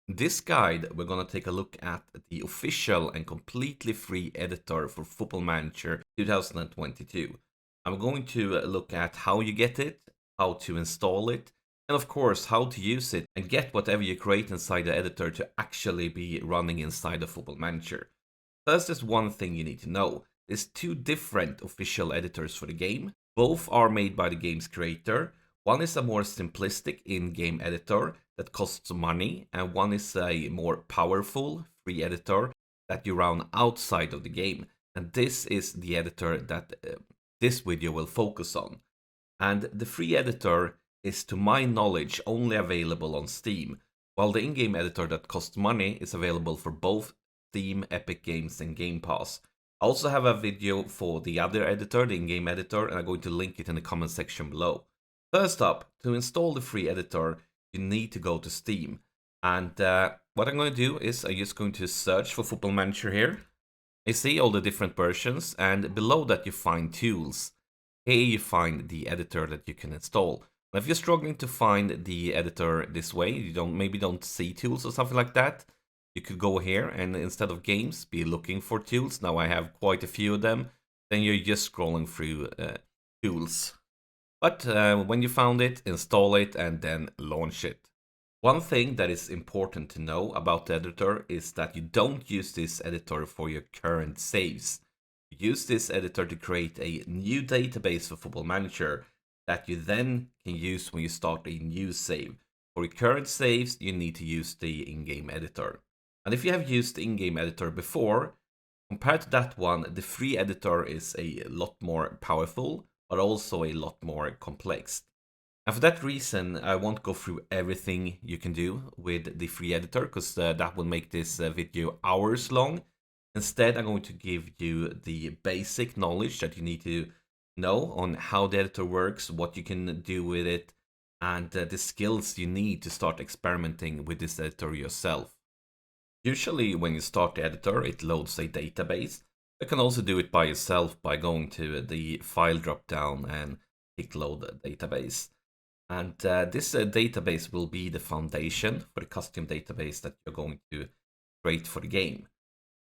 In this guide, we're going to take a look at the official and completely free editor for Football Manager 2022. I'm going to look at how you get it, how to install it, and of course how to use it and get whatever you create inside the editor to actually be running inside the Football Manager. First, there's one thing you need to know. There's two different official editors for the game. Both are made by the game's creator. One is a more simplistic in-game editor that costs money, and one is a more powerful free editor that you run outside of the game. And this is the editor that this video will focus on. And the free editor is, to my knowledge, only available on Steam, while the in-game editor that costs money is available for both Steam, Epic Games, and Game Pass. I also have a video for the other editor, the in-game editor, and I'm going to link it in the comment section below. First up, to install the free editor, you need to go to Steam. And what I'm going to do is I'm just going to search for Football Manager here. You see all the different versions, and below that you find tools. Here you find the editor that you can install. Now, if you're struggling to find the editor this way, you maybe don't see tools or something like that, you could go here and instead of games, be looking for tools. Now I have quite a few of them. Then you're just scrolling through tools. But when you found it, install it and then launch it. One thing that is important to know about the editor is that you don't use this editor for your current saves. You use this editor to create a new database for Football Manager that you then can use when you start a new save. For your current saves, you need to use the in-game editor. And if you have used the in-game editor before, compared to that one, the free editor is a lot more powerful, but also a lot more complex. And for that reason, I won't go through everything you can do with the free editor, because that will make this video hours long. Instead, I'm going to give you the basic knowledge that you need to know on how the editor works, what you can do with it, and the skills you need to start experimenting with this editor yourself. Usually, when you start the editor, it loads a database. You can also do it by yourself by going to the file drop down and click load database. And this database will be the foundation for the custom database that you're going to create for the game.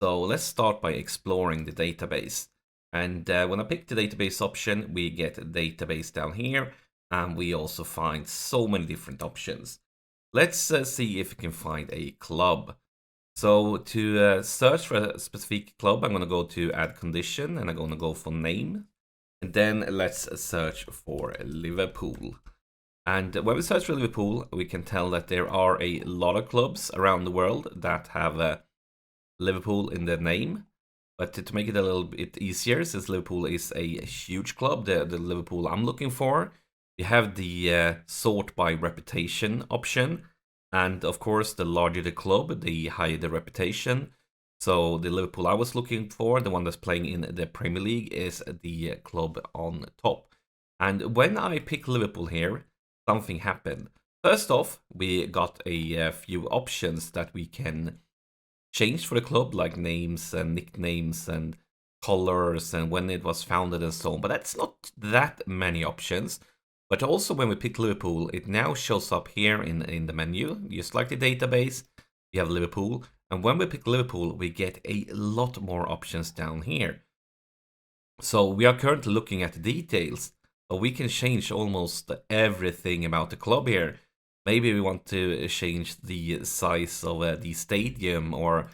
So let's start by exploring the database. And when I pick the database option, we get database down here, and we also find so many different options. Let's see if we can find a club. So to search for a specific club, I'm going to go to add condition, and I'm going to go for name. And then let's search for Liverpool. And when we search for Liverpool, we can tell that there are a lot of clubs around the world that have Liverpool in their name. But to make it a little bit easier, since Liverpool is a huge club, the Liverpool I'm looking for, you have the sort by reputation option. And of course, the larger the club, the higher the reputation. So the Liverpool I was looking for, the one that's playing in the Premier League, is the club on top. And when I pick Liverpool here, something happened. First off, we got a few options that we can change for the club, like names and nicknames and colors and when it was founded and so on. But that's not that many options. But also when we pick Liverpool, it now shows up here in the menu, just like the database. You have Liverpool. And when we pick Liverpool, we get a lot more options down here. So we are currently looking at the details. But we can change almost everything about the club here. Maybe we want to change the size of the stadium, or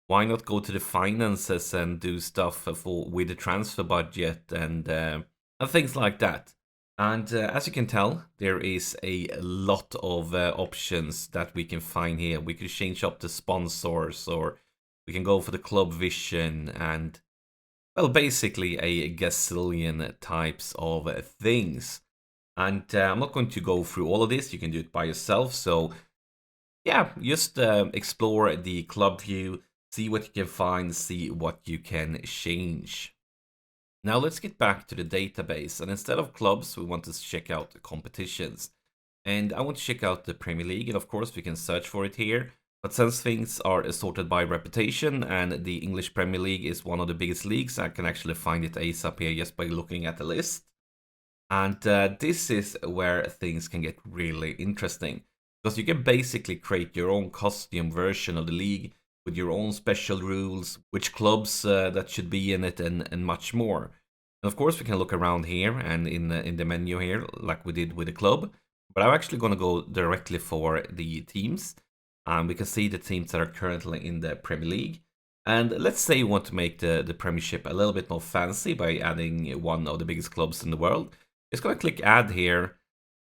why not go to the finances and do stuff with the transfer budget and things like that. And as you can tell, there is a lot of options that we can find here. We could change up the sponsors, or we can go for the club vision and, well, basically a gazillion types of things. And I'm not going to go through all of this. You can do it by yourself. So yeah, just explore the club view, see what you can find, see what you can change. Now let's get back to the database. And instead of clubs, we want to check out the competitions. And I want to check out the Premier League. And of course, we can search for it here. But since things are sorted by reputation and the English Premier League is one of the biggest leagues, I can actually find it ASAP here just by looking at the list. And this is where things can get really interesting. Because you can basically create your own custom version of the league with your own special rules, which clubs that should be in it, and much more. And of course, we can look around here and in the menu here, like we did with the club. But I'm actually going to go directly for the teams. We can see the teams that are currently in the Premier League. And let's say you want to make the Premiership a little bit more fancy by adding one of the biggest clubs in the world. Just going to click Add here.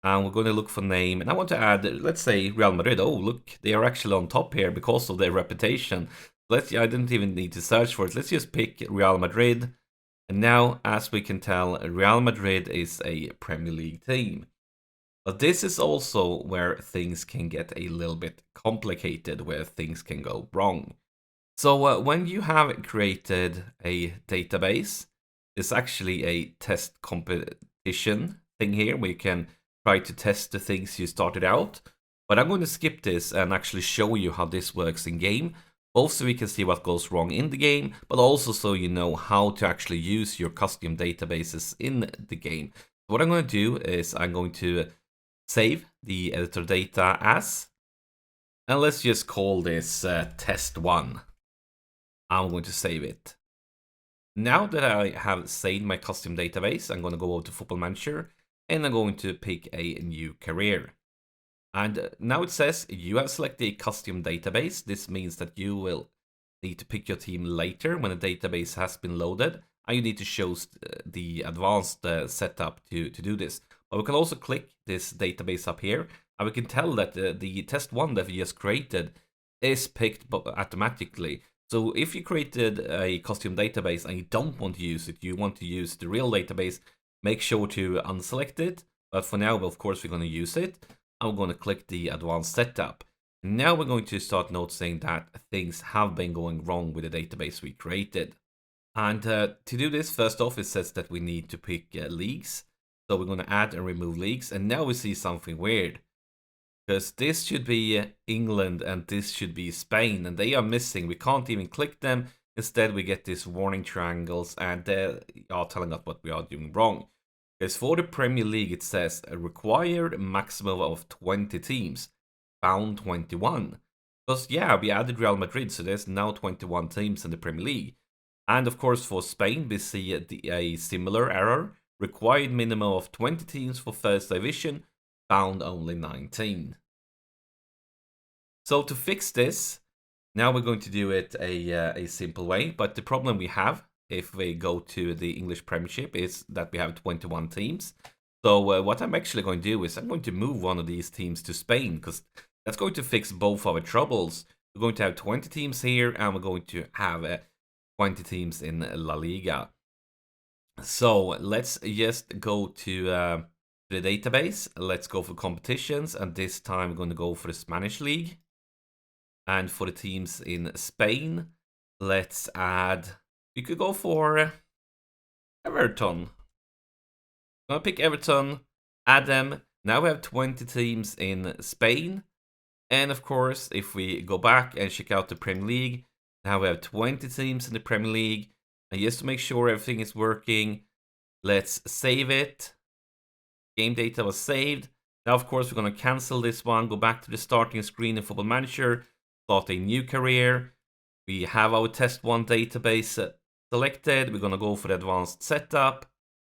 And we're going to look for name. And I want to add, let's say, Real Madrid. Oh, look, they are actually on top here because of their reputation. I didn't even need to search for it. Let's just pick Real Madrid. And now, as we can tell, Real Madrid is a Premier League team. But this is also where things can get a little bit complicated, where things can go wrong. So when you have created a database, it's actually a test competition thing here where you can try to test the things you started out. But I'm going to skip this and actually show you how this works in game, both so we can see what goes wrong in the game, but also so you know how to actually use your custom databases in the game. So what I'm going to do is I'm going to save the editor data as, and let's just call this test1. I'm going to save it. Now that I have saved my custom database, I'm going to go over to Football Manager and I'm going to pick a new career. And now it says you have selected a custom database. This means that you will need to pick your team later when the database has been loaded, and you need to show the advanced setup to do this. But we can also click this database up here, and we can tell that the test1 that we just created is picked automatically. So if you created a custom database and you don't want to use it, you want to use the real database, make sure to unselect it. But for now, of course, we're going to use it. I'm going to click the advanced setup. Now we're going to start noticing that things have been going wrong with the database we created. And to do this, first off, it says that we need to pick leagues. So we're going to add and remove leagues. And now we see something weird. Because this should be England and this should be Spain. And they are missing. We can't even click them. Instead, we get these warning triangles. And they are telling us what we are doing wrong. Because for the Premier League, it says a required maximum of 20 teams. Found 21. Because, yeah, we added Real Madrid. So there's now 21 teams in the Premier League. And, of course, for Spain, we see a similar error. Required minimum of 20 teams for first division, found only 19. So to fix this, now we're going to do it a simple way. But the problem we have, if we go to the English Premiership, is that we have 21 teams. So what I'm actually going to do is I'm going to move one of these teams to Spain, because that's going to fix both our troubles. We're going to have 20 teams here, and we're going to have 20 teams in La Liga. So let's just go to the database. Let's go for competitions, and this time we're going to go for the Spanish League. And for the teams in Spain, let's add, we could go for Everton. I'm going to pick Everton, add them. Now we have 20 teams in Spain. And of course, if we go back and check out the Premier League, now we have 20 teams in the Premier League. And just to make sure everything is working, let's save it. Game data was saved. Now, of course, we're going to cancel this one, go back to the starting screen in Football Manager, start a new career. We have our test1 database selected. We're going to go for the advanced setup.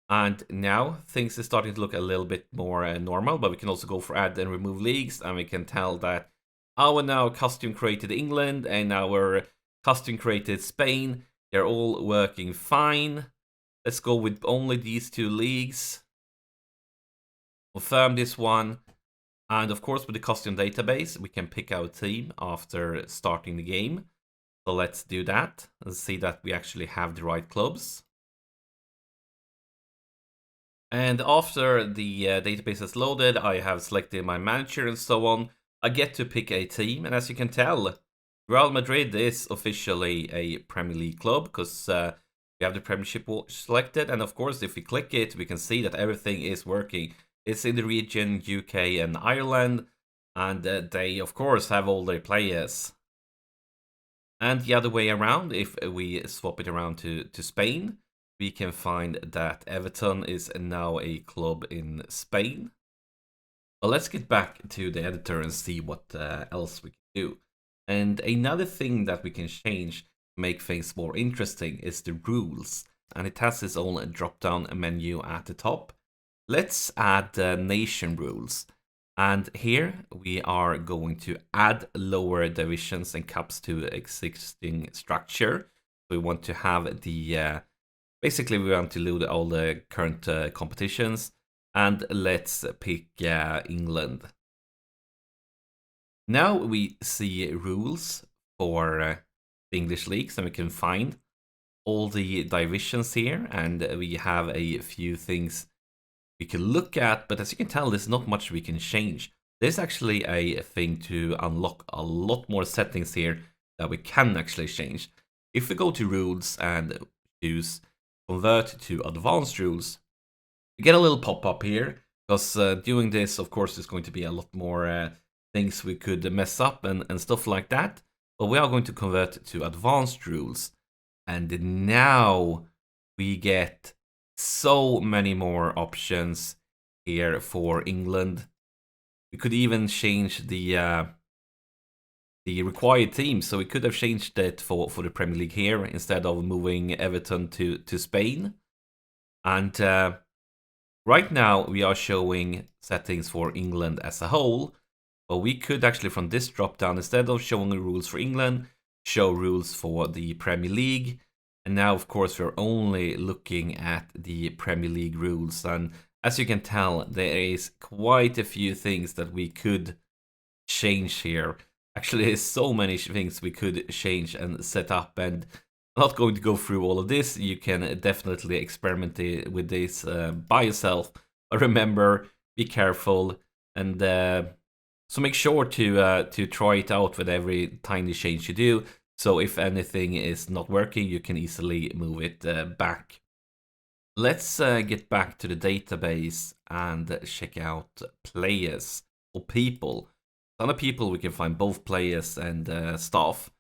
And now things are starting to look a little bit more normal, but we can also go for add and remove leagues. And we can tell that our now custom created England and our custom created Spain, they're all working fine. Let's go with only these two leagues. Confirm this one. And of course, with the custom database, we can pick our team after starting the game. So let's do that and see that we actually have the right clubs. And after the database is loaded, I have selected my manager and so on. I get to pick a team. And as you can tell, Real Madrid is officially a Premier League club because we have the Premiership selected. And of course, if we click it, we can see that everything is working. It's in the region UK and Ireland. And they, of course, have all their players. And the other way around, if we swap it around to Spain, we can find that Everton is now a club in Spain. Well, let's get back to the editor and see what else we can do. And another thing that we can change to make things more interesting is the rules. And it has its own drop-down menu at the top. Let's add nation rules. And here we are going to add lower divisions and cups to existing structure. We want to have the, basically we want to load all the current competitions. And let's pick England. Now we see rules for the English leagues, and we can find all the divisions here, and we have a few things we can look at, but as you can tell, there's not much we can change. There's actually a thing to unlock a lot more settings here that we can actually change. If we go to rules and choose convert to advanced rules, you get a little pop-up here, because doing this, of course, is going to be a lot more things we could mess up and stuff like that. But we are going to convert to advanced rules. And now we get so many more options here for England. We could even change the required team. So we could have changed it for the Premier League here instead of moving Everton to Spain. And right now we are showing settings for England as a whole. But we could actually, from this drop down, instead of showing the rules for England, show rules for the Premier League. And now, of course, we're only looking at the Premier League rules. And as you can tell, there is quite a few things that we could change here. Actually, there's so many things we could change and set up. And I'm not going to go through all of this. You can definitely experiment with this by yourself. But remember, be careful. And so make sure to try it out with every tiny change you do. So if anything is not working, you can easily move it back. Let's get back to the database and check out players or people. Under people, we can find both players and staff.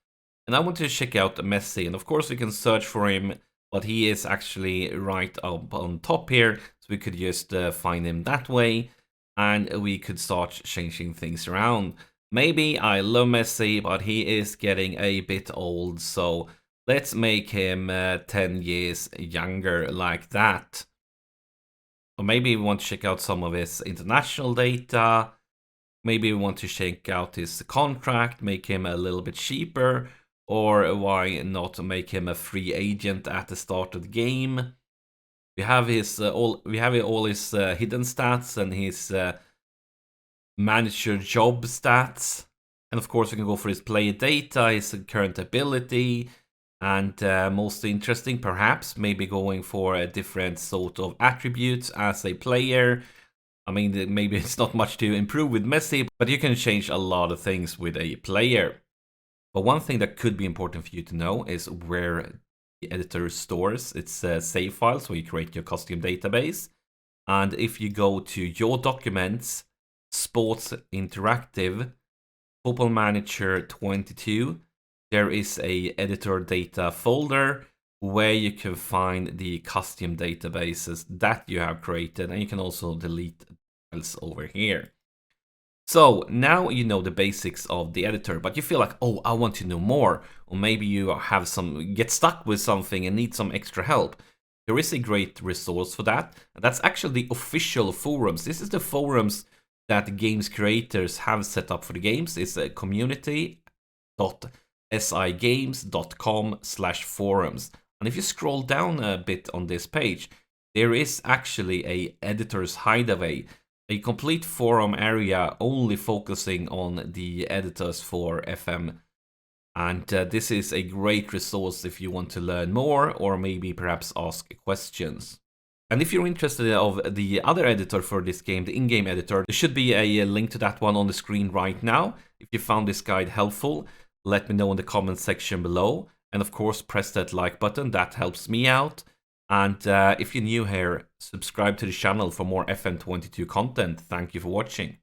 And I want to check out Messi. And of course, we can search for him, but he is actually right up on top here. So we could just find him that way. And we could start changing things around. Maybe I love Messi, but he is getting a bit old, so let's make him 10 years younger like that. Or maybe we want to check out some of his international data. Maybe we want to check out his contract, make him a little bit cheaper. Or why not make him a free agent at the start of the game? We have his all his hidden stats and his manager job stats, and of course we can go for his player data, his current ability, and most interesting perhaps maybe going for a different sort of attributes as a player. I mean, maybe it's not much to improve with Messi, but you can change a lot of things with a player. But one thing that could be important for you to know is where the editor stores its save files, where you create your custom database. And if you go to your documents, Sports Interactive, Football Manager 22, there is a editor data folder where you can find the custom databases that you have created, and you can also delete files over here. So now you know the basics of the editor, but you feel like, oh, I want to know more, or maybe you have get stuck with something and need some extra help. There is a great resource for that, and that's actually the official forums. This is the forums that the games creators have set up for the games. It's community.sigames.com/forums. And if you scroll down a bit on this page, there is actually a editor's hideaway, a complete forum area only focusing on the editors for FM. And this is a great resource if you want to learn more or maybe perhaps ask questions. And if you're interested of the other editor for this game, the in-game editor, there should be a link to that one on the screen right now. If you found this guide helpful, let me know in the comment section below. And of course, press that like button, that helps me out. And if you're new here, subscribe to the channel for more FM22 content. Thank you for watching.